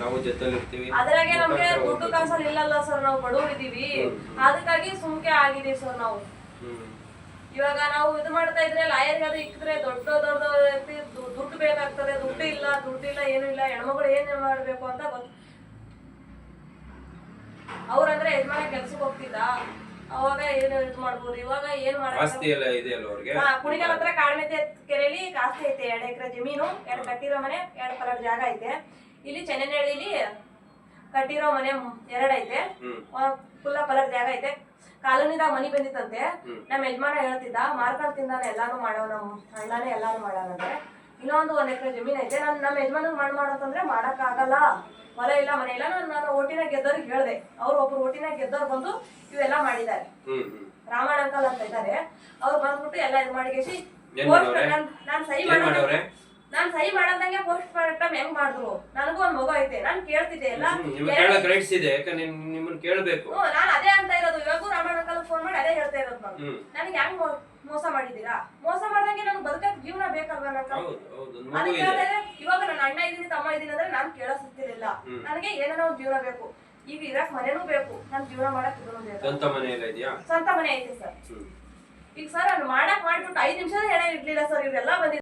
ನಾವು ಜೊತೆಲಿ ಇರ್ತೀವಿ. ಅದ್ರಾಗೆ ನಮ್ಗೆ ದುಡ್ಡು ಕಾಸಲ್ಲಿ ಇಲ್ಲಲ್ಲ ಸರ್, ನಾವು ಬಡವರು ಇದೀವಿ, ಅದಕ್ಕಾಗಿ ಸುಮ್ಕೆ ಆಗಿದೀವಿ ಸರ್ ನಾವು. ಇವಾಗ ನಾವು ಇದು ಮಾಡ್ತಾ ಇದ್ರೆ ಲಾಯರ್ಗೆ ಅದು ಇಕ್ಕಿದ್ರೆ ದೊಡ್ಡ ದೊಡ್ಡ ದುಡ್ಡು ಬೇಕಾಗ್ತದೆ, ದುಡ್ಡಿಲ್ಲ ಏನು ಇಲ್ಲ, ಹೆಣ್ಮಗಳು ಏನ್ ಮಾಡ್ಬೇಕು ಅಂತ ಅವ್ರಂದ್ರೆ ಯಜಮಾನ ಕೆಲ್ಸಕ್ಕೆ ಹೋಗ್ತಿದ್ದ, ಅವಾಗ ಏನು ಇದು ಮಾಡ್ಬೋದು, ಇವಾಗ ಏನ್ ಕುಣಿಗಲ್ ಹತ್ರ ಕಾಡ್ಮೆತ್ತೆ ಕೆರೆಯಲ್ಲಿ ಆಸ್ತಿ ಐತೆ, 2 ಎಕರೆ ಜಮೀನು, 2 ಕಟ್ಟಿರೋ ಮನೆ, 2 ಪಲಟ್ ಜಾಗ ಐತೆ. ಇಲ್ಲಿ ಚೆನ್ನನಹಳ್ಳಿಲಿ ಕಟ್ಟಿರೋ ಮನೆ 2 ಐತೆ, ಫುಲ್ಲ ಪಲಟ್ ಜಾಗ ಐತೆ. ಕಾಲೋನಿದಾಗ ಮನಿ ಬಂದಿತ್ತಂತೆ, ನಮ್ಮ ಯಜಮಾನ ಹೇಳ್ತಿದ್ದ ಮಾರ್ಕೊಂಡ್ ತಿಂದಾನೆ, ಎಲ್ಲಾನು ಮಾಡವ, ನಮ್ಮ ಅಣ್ಣನೇ ಎಲ್ಲಾನು ಮಾಡವಂದ್ರೆ. ಇನ್ನೊಂದು 1 ಎಕರೆ ಜಮೀನ್ ಐತೆ. ನಮ್ಮ ಯಜಮಾನ ಮಾಡತ್ತಂದ್ರೆ ಮಾಡಕ್ ಆಗಲ್ಲ, ಹೊಲ ಇಲ್ಲ ಮನೆ ಇಲ್ಲ. ನಾನು ಓಟಿನ ಗೆದ್ದವ್ರಿಗೆ ಹೇಳ್ದೆ, ಅವ್ರು ಒಬ್ರು ಓಟಿನ ಗೆದ್ದವ್ರು ಬಂದು ಇವೆಲ್ಲ ಮಾಡಿದ್ದಾರೆ. ರಾಮಣ್ಣ ಅಂಕಲ್ ಅಂತ ಇದ್ದಾರೆ, ಅವ್ರು ಬಂದ್ಬಿಟ್ಟು ಎಲ್ಲ ಇದು ಮಾಡಿಸಿ ನಾನ್ ಸಹಿ ಮಾಡಂದಂಗೆ ಪೋಸ್ಟ್ ಮಾರ್ಟಮ್ ಹೆಂಗ್ ಮಾಡಿದ್ರು. ನನಗೂ ಒಂದ್ ಮಗು ಐತೆ, ನಾನ್ ಕೇಳ್ತಿದ್ದೆ ಎಲ್ಲ, ನಾನ್ ಅದೇ ಅಂತ ಇರೋದು. ಇವಾಗೂ ರಾಮಣ್ಣ ಅಂಕಲ್ ಫೋನ್ ಮಾಡಿ ಅದೇ ಹೇಳ್ತಾ ಇರೋದು, ನಾನು ನನಗೆ ಹೆಂಗ್ ಮೋಸ ಮಾಡಿದೀರಾ, ಮೋಸ ಮಾಡ್ದಂಗೆ ನನ್ಗೆ ಬದುಕಕ್ ಜೀವನ ಬೇಕಲ್ವಾ ಅಂಕಲ್. ಅದಕ್ಕೆ ಇವಾಗ ನನ್ನ ಅಣ್ಣ ಇದೀನಿ, ತಮ್ಮ ಇದೀನಿ ಅಂದ್ರೆ ನಾನ್ ಕೇಳಿಸ್ತಿರ್ಲಿಲ್ಲ. ನನಗೆ ಏನಾರ ಒಂದ್ ಜೀವನ ಬೇಕು, ಈಗ ಇರಕ್ ಮನೇನೂ ಬೇಕು, ನನ್ ಜೀವನ ಮಾಡಕ್ ಇದನ್ನು ಬೇಕು. ಸ್ವಂತ ಮನೆ ಐತೆ ಸರ್. ಈಗ ಸರ್ ಮಾಡ್ಬಿಟ್ಟು 5 ನಿಮಿಷ ಹೇಳ ಇರ್ಲಿಲ್ಲ ಸರ್, ಇವ್ರೆಲ್ಲ ಬಂದಿದ್ರು.